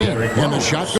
And the shot.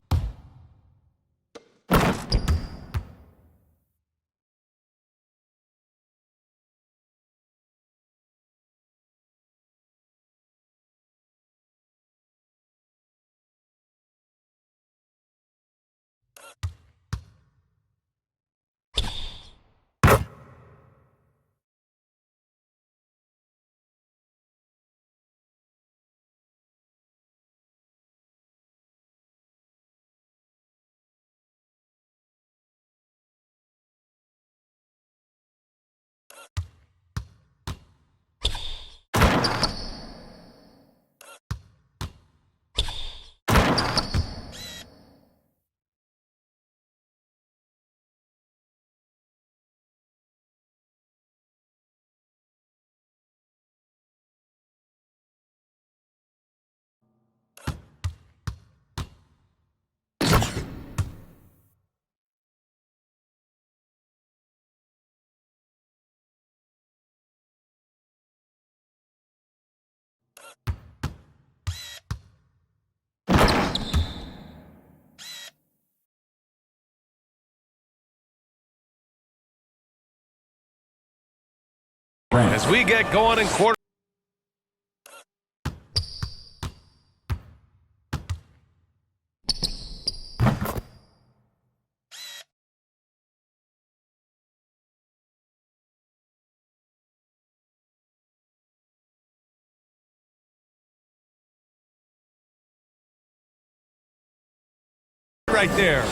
As we get going in quarter. Right there.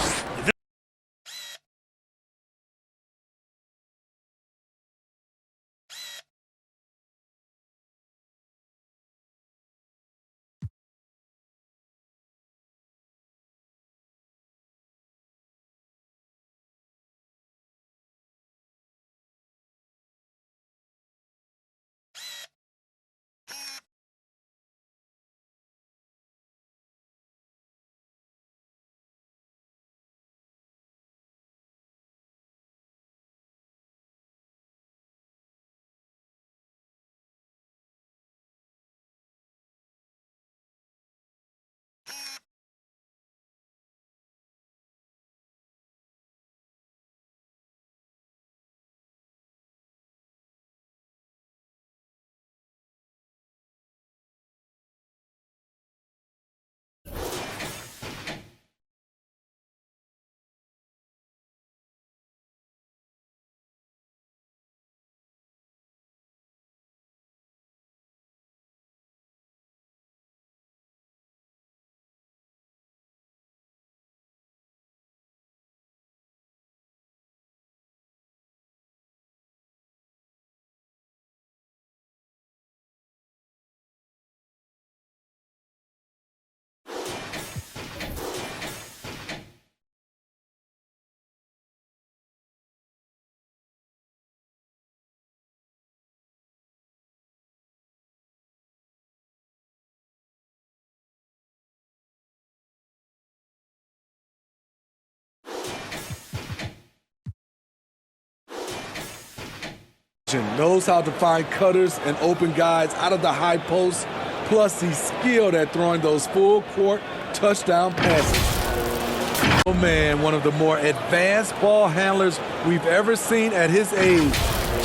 Knows how to find cutters and open guys out of the high post. Plus, he's skilled at throwing those full court touchdown passes. Oh man, one of the more advanced ball handlers we've ever seen at his age,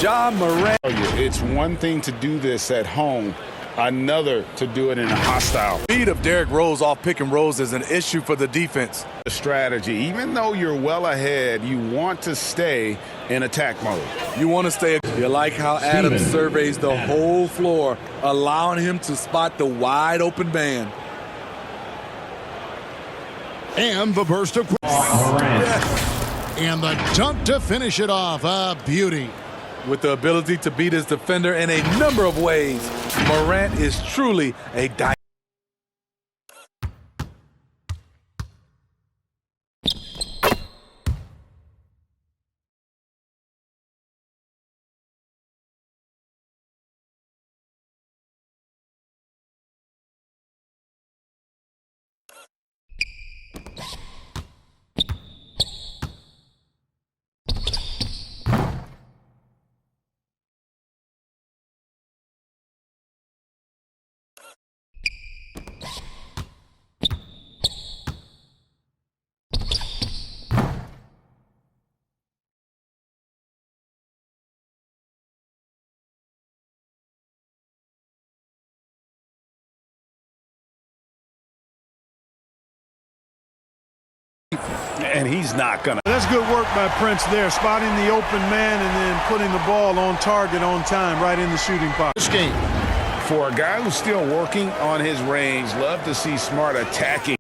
Ja Morant. It's one thing to do this at home, another to do it in a hostile. Speed of Derrick Rose off pick and rolls is an issue for the defense. The strategy, even though you're well ahead, you want to stay in attack mode. You want to stay. You like how Adams surveys the whole floor, allowing him to spot the wide open man. And the burst of and the dunk to finish it off. A beauty. With the ability to beat his defender in a number of ways, Morant is truly a dynamic. And he's not going to. That's good work by Prince there, spotting the open man and then putting the ball on target on time right in the shooting box. Escape. For a guy who's still working on his range, love to see Smart attacking.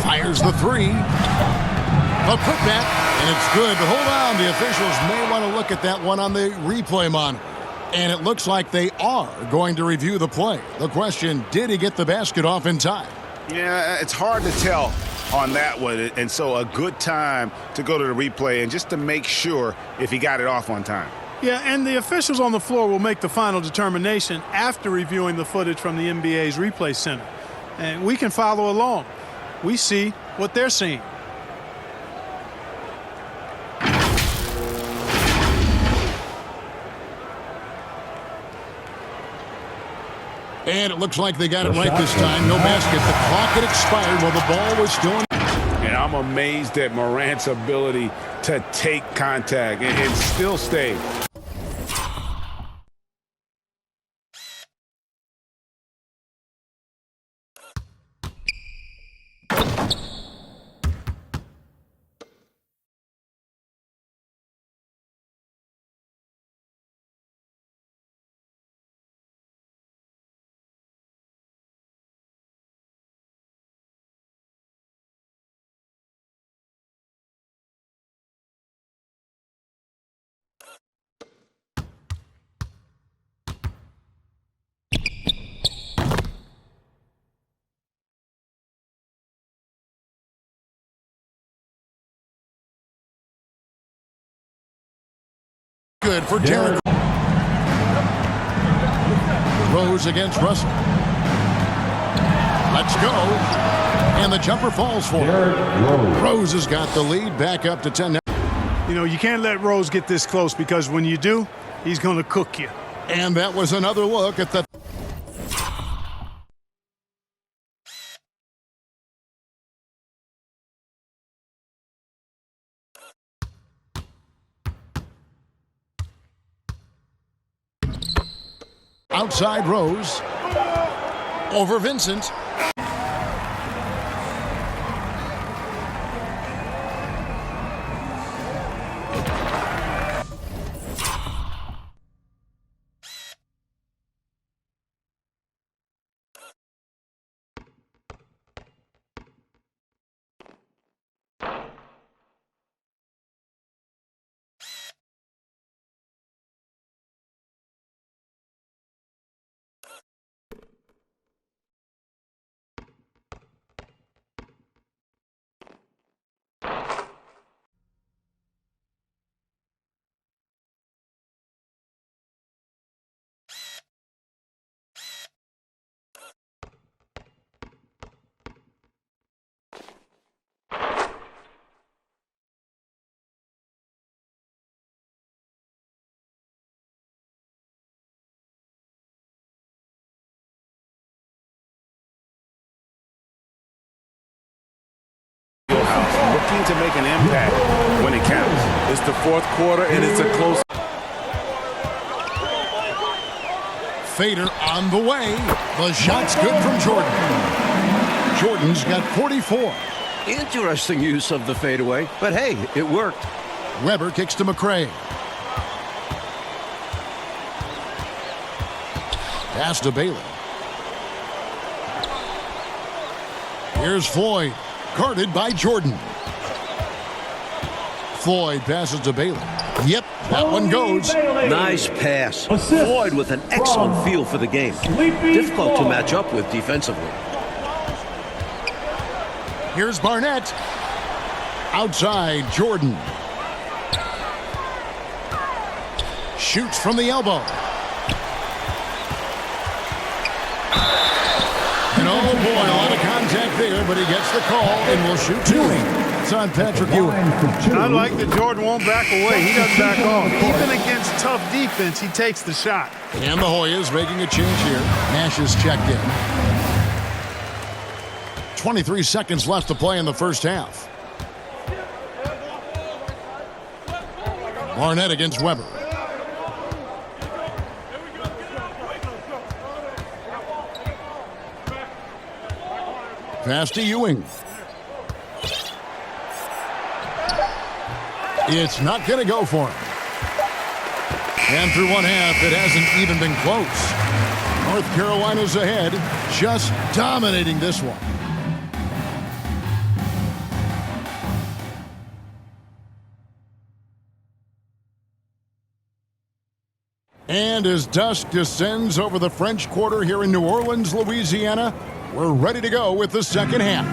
Fires the three. A putback, and it's good. But hold on, the officials may want to look at that one on the replay monitor. And it looks like they are going to review the play. The question, did he get the basket off in time? Yeah, it's hard to tell on that one. And so a good time to go to the replay and just to make sure if he got it off on time. Yeah, and the officials on the floor will make the final determination after reviewing the footage from the NBA's replay center. And we can follow along. We see what they're seeing. And it looks like they got it right this time. No basket. The clock had expired while the ball was still in. And I'm amazed at Morant's ability to take contact and still stay. Good for Derrick. Rose against Russell. Let's go. And the jumper falls for him. Rose has got the lead back up to 10 now. You know, you can't let Rose get this close because when you do, he's going to cook you. And that was another look at the... Outside Rose. Over Vincent. Looking to make an impact when it counts. It's the fourth quarter, and it's a close. Fader on the way. The shot's good from Jordan. Jordan's got 44. Interesting use of the fadeaway, but hey, it worked. Weber kicks to McRae. Pass to Bailey. Here's Floyd. Guarded by Jordan. Floyd passes to Bailey. Yep, that one goes. Nice pass. Floyd with an excellent feel for the game. Difficult to match up with defensively. Here's Barnett. Outside, Jordan. Shoots from the elbow. here, but he gets the call and will shoot two. It's on Patrick Ewing. I like that Jordan won't back away. He doesn't back off. Even against tough defense, he takes the shot. And the Hoyas making a change here. Nash is checked in. 23 seconds left to play in the first half. Barnett against Weber. Pass to Ewing. It's not going to go for him. And through one half, it hasn't even been close. North Carolina's ahead, just dominating this one. And as dusk descends over the French Quarter here in New Orleans, Louisiana, we're ready to go with the second half.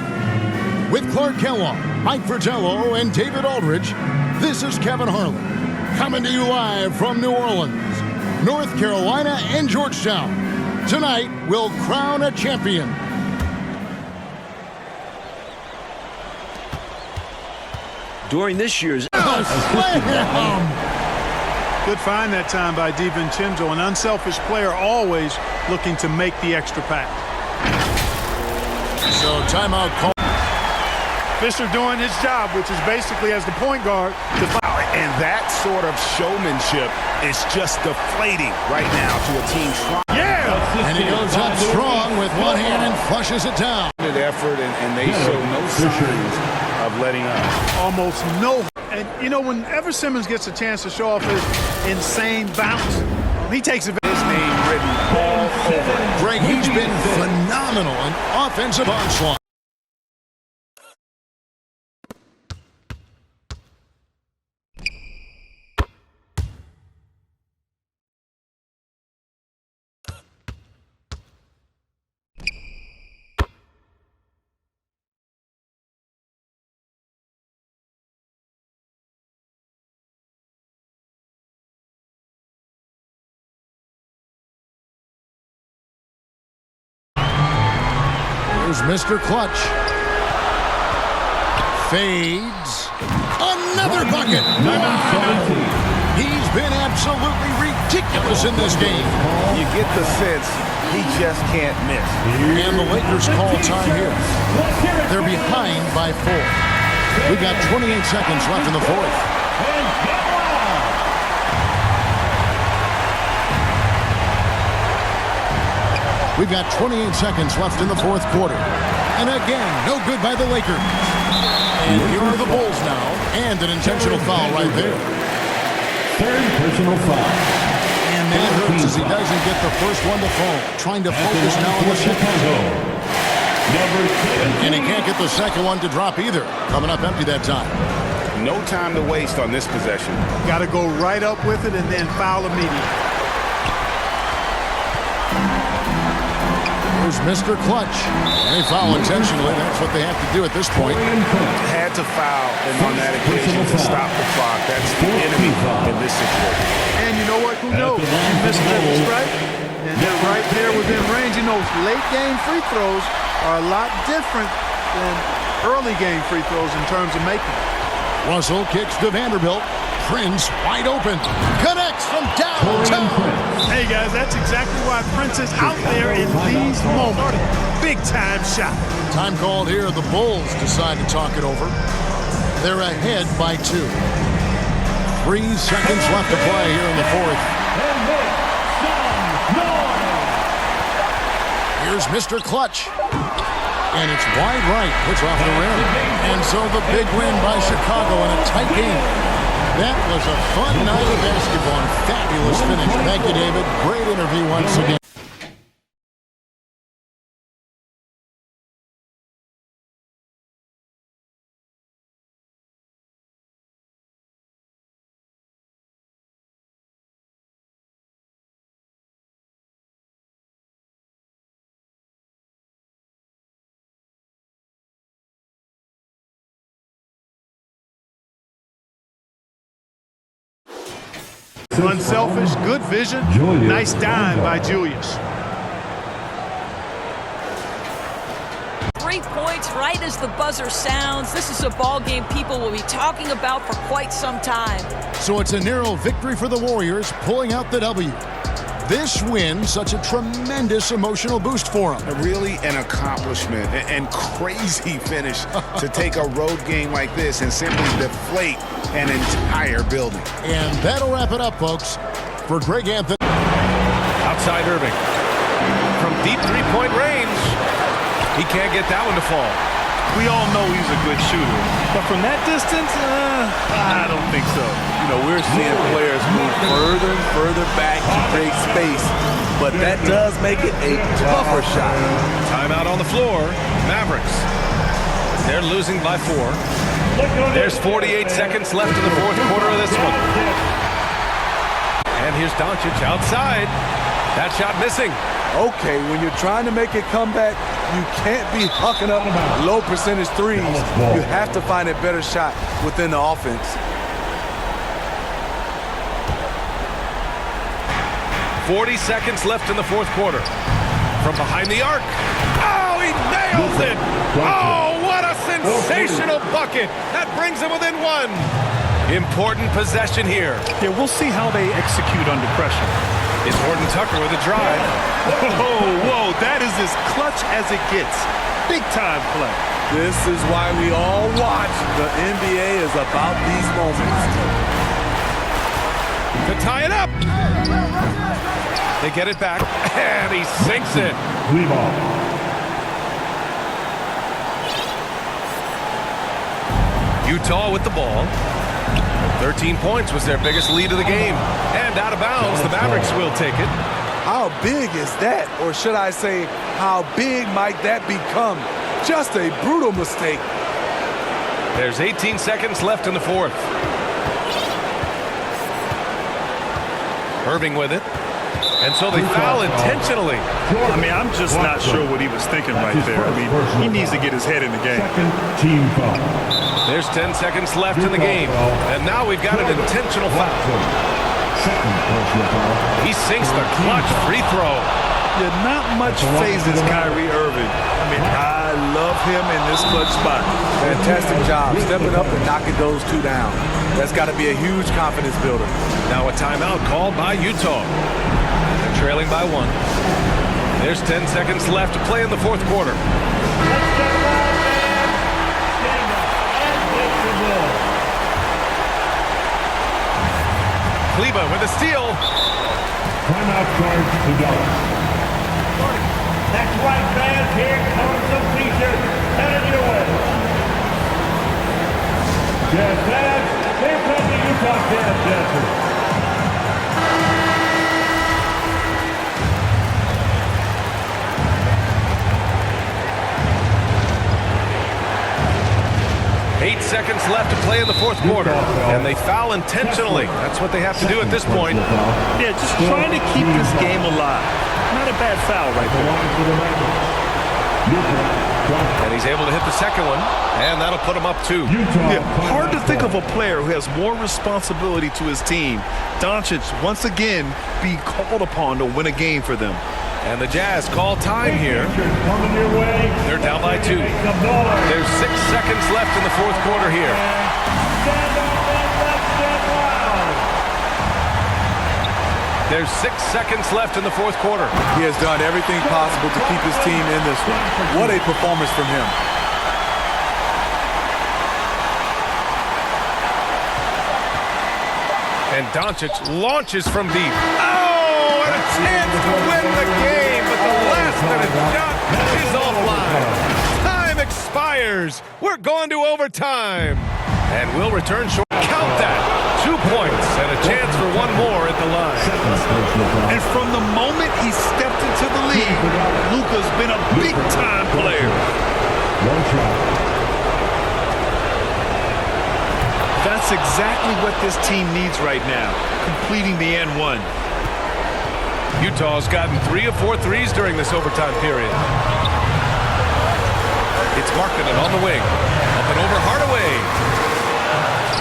With Clark Kellogg, Mike Fratello, and David Aldridge, this is Kevin Harlan, coming to you live from New Orleans, North Carolina, and Georgetown. Tonight, we'll crown a champion. During this year's... Good find that time by DiVincenzo, an unselfish player always looking to make the extra pass. So timeout call. Fisher doing his job, which is basically as the point guard. And that sort of showmanship is just deflating right now to a team trying. Yeah! And he goes up strong with one hand and flushes it down. Effort, and they show no signs of letting up. Almost no. And, you know, whenever Simmons gets a chance to show off his insane bounce, he takes advantage. His name written all over. Greg, he's been phenomenal in offensive onslaught. Here's Mr.Clutch. Fades. Another bucket. He's been absolutely ridiculous in this game. You get the sense he just can't miss. And the Lakers call time here. They're behind by 4. We've got 28 seconds left in the fourth. We've got 28 seconds left in the fourth quarter. And again, no good by the Lakers. And here are the Bulls now. And an intentional foul right there. Third personal foul. And that hurts as he doesn't get the first one to fall. Trying to focus now on the second. And he can't get the second one to drop either. Coming up empty that time. No time to waste on this possession. Got to go right up with it and then foul immediately. Here's Mr.Clutch. They foul intentionally. That's what they have to do at this point. Had to foul, and on that occasion to stop the clock. That's the enemy in this situation. And you know what? Who knows? You missed this, right? And they're right there within range. You know, late game free throws are a lot different than early game free throws in terms of making it. Russell kicks to Vanderbilt. Prince wide open. Connects from downtown. Hey, guys, that's exactly why Prince is out there in these moments. Big-time shot. Time called here. The Bulls decide to talk it over. They're ahead by 2. 3 seconds left to play here in the fourth. Here's Mr.Clutch. And it's wide right. Puts off the rim. And so the big win by Chicago in a tight game. That was a fun night of basketball and fabulous finish. Thank you, David. Great interview once again. Unselfish, good vision, nice dime by Julius. 3 points right as the buzzer sounds. This is a ball game people will be talking about for quite some time. So it's a narrow victory for the Warriors, pulling out the W. This win, such a tremendous emotional boost for them. Really an accomplishment and crazy finish to take a road game like this and simply deflate an entire building. And that'll wrap it up, folks. For Greg Anthony. Outside Irving. From deep three-point range. He can't get that one to fall. We all know he's a good shooter, but from that distance, I don't think so. You know, we're seeing players move further and further back to create space, but that does make it a tougher shot. Timeout on the floor. Mavericks. They're losing by 4. There's 48 seconds left in the fourth quarter of this one. And here's Doncic outside. That shot missing. Okay, when you're trying to make a comeback, you can't be hucking up low percentage threes. You have to find a better shot within the offense. .40 seconds left in the fourth quarter. From behind the arc. Oh, he nails it! Oh, what a sensational bucket! That brings him within 1. Important possession here. Yeah, we'll see how they execute under pressure. It's Horton Tucker with a drive. Whoa, that is as clutch as it gets. Big time play. This is why we all watch. The NBA is about these moments. To tie it up. They get it back, and he sinks it. Utah with the ball. 13 points was their biggest lead of the game. And out of bounds, the Mavericks will take it. How big is that? Or should I say, how big might that become? Just a brutal mistake. There's 18 seconds left in the fourth. Irving with it. And so they foul intentionally. I mean, I'm just not sure what he was thinking right there. I mean, he needs to get his head in the game. Team foul. There's 10 seconds left in the game. And now we've got an intentional foul. He sinks the clutch free throw. Yeah, not much phases Kyrie Irving. I mean, I love him in this clutch spot. Fantastic job stepping up and knocking those two down. That's got to be a huge confidence builder. Now a timeout called by Utah. They're trailing by 1. There's 10 seconds left to play in the fourth quarter. Kleba with a steal. Timeout charge to Dallas. That's right, fans. Here comes some t-shirts headed your way. Jazz fans, here comes the Utah Jazz dancers. 8 seconds left to play in the fourth quarter. And they foul intentionally. That's what they have to do at this point. Yeah, just trying to keep this game alive. Not a bad foul right there. And he's able to hit the second one. And that'll put him up 2. Yeah, hard to think of a player who has more responsibility to his team. Doncic, once again, being called upon to win a game for them. And the Jazz call time here. They're down by 2. There's 6 seconds left in the fourth quarter here. There's 6 seconds left in the fourth quarter. He has done everything possible to keep his team in this one. What a performance from him. And Doncic launches from deep. Oh, and a chance to win the game, but the last-minute shot is offline. Time expires. We're going to overtime. And we'll return short. Count that. 2 points and a chance for one more at the line. And from the moment he stepped into the league, Luka's been a big-time player. That's exactly what this team needs right now, completing the N1. Utah's gotten 3 of 4 threes during this overtime period. It's Markkanen on the wing. Up and over Hardaway.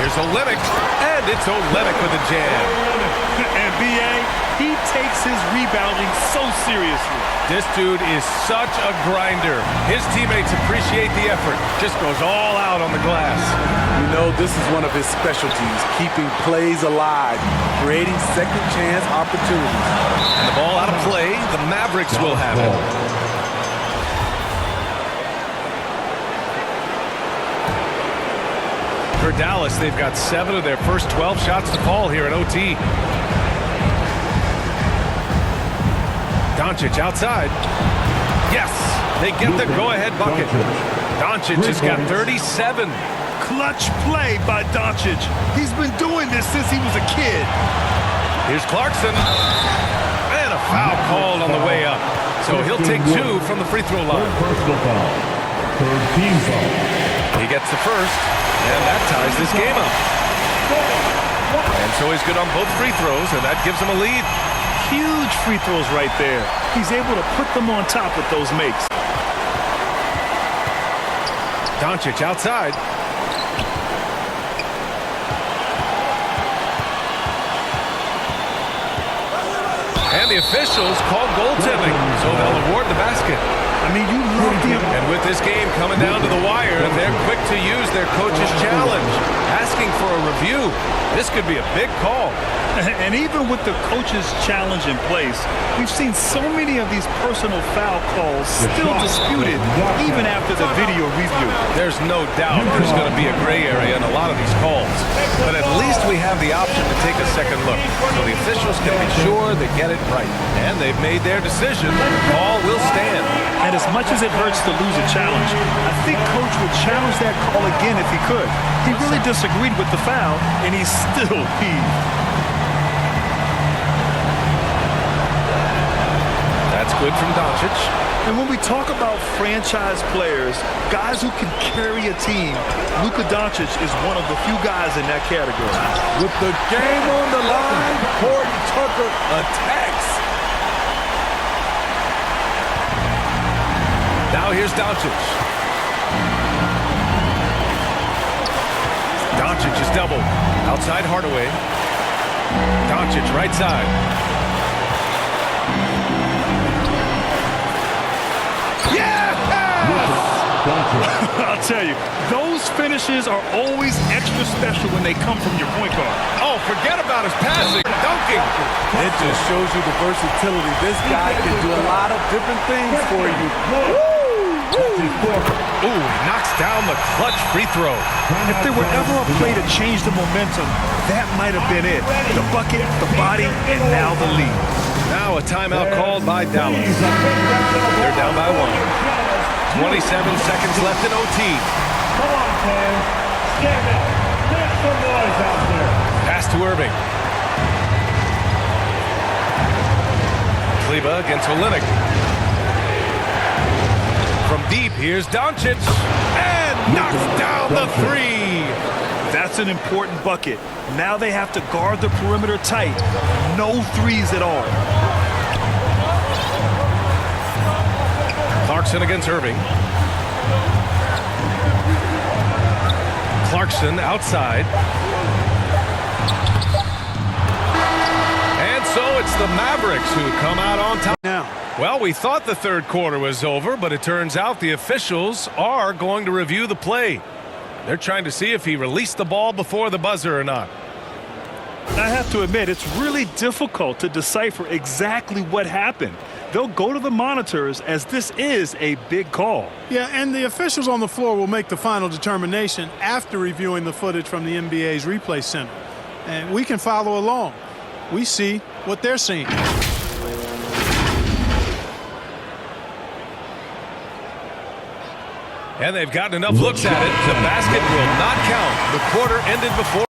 Here's Olenek, and it's Olenek with a jam. And B.A., He takes his rebounding so seriously. This dude is such a grinder. His teammates appreciate the effort. Just goes all out on the glass. You know, this is one of his specialties, keeping plays alive, creating second chance opportunities. And the ball out of play, the Mavericks will have it. For Dallas, they've got 7 of their first 12 shots to fall here in OT. Doncic outside. Yes, they get the go-ahead bucket. Doncic has got 37. Clutch play by Doncic. He's been doing this since he was a kid. Here's Clarkson. And a foul called on the way up. So he'll take 2 from the free throw line. Personal foul. Third team foul. He gets the first, and that ties this game up. And so he's good on both free throws, and that gives him a lead. Huge free throws right there. He's able to put them on top with those makes. Doncic outside. And the officials called goaltending, so they'll award the basket. I mean, you love the... And with this game coming down to the wire, they're quick to use their coach's challenge, asking for a review. This could be a big call. And even with the coach's challenge in place, we've seen so many of these personal foul calls still disputed even after the video review. There's no doubt there's going to be a gray area in a lot of these calls. But at least we have the option to take a second look, so the officials can be sure they get it right. And they've made their decision. The call will stand. And as much as it hurts to lose a challenge, I think Coach would challenge that call again if he could. He really disagreed with the foul, and he's still peeved. That's good from Doncic. And when we talk about franchise players, guys who can carry a team, Luka Doncic is one of the few guys in that category. With the game on the line, Horton Tucker attacks. Now here's Doncic. Doncic is doubled. Outside Hardaway. Doncic right side. I'll tell you, those finishes are always extra special when they come from your point guard. Oh, forget about his passing, dunking. It just shows you the versatility. This guy can do a lot of different things for you. Ooh, he knocks down the clutch free throw. If there were ever a play to change the momentum, that might have been it. The bucket, the body, and now the lead. Now a timeout called by Dallas. They're down by 1. 27 seconds left in OT. Come on, fans. Stand up. Make some noise out there. Pass to Irving. Kleba against Olynyk. From deep, here's Doncic. And knocks down the 3. That's an important bucket. Now they have to guard the perimeter tight. No threes at all. Clarkson against Irving. Clarkson outside. And so it's the Mavericks who come out on top. Now, well, we thought the third quarter was over, but it turns out the officials are going to review the play. They're trying to see if he released the ball before the buzzer or not. I have to admit, it's really difficult to decipher exactly what happened. They'll go to the monitors as this is a big call. yeah, and the officials on the floor will make the final determination after reviewing the footage from the NBA's replay center. And we can follow along. We see what they're seeing. And they've gotten enough looks at it. The basket will not count. The quarter ended before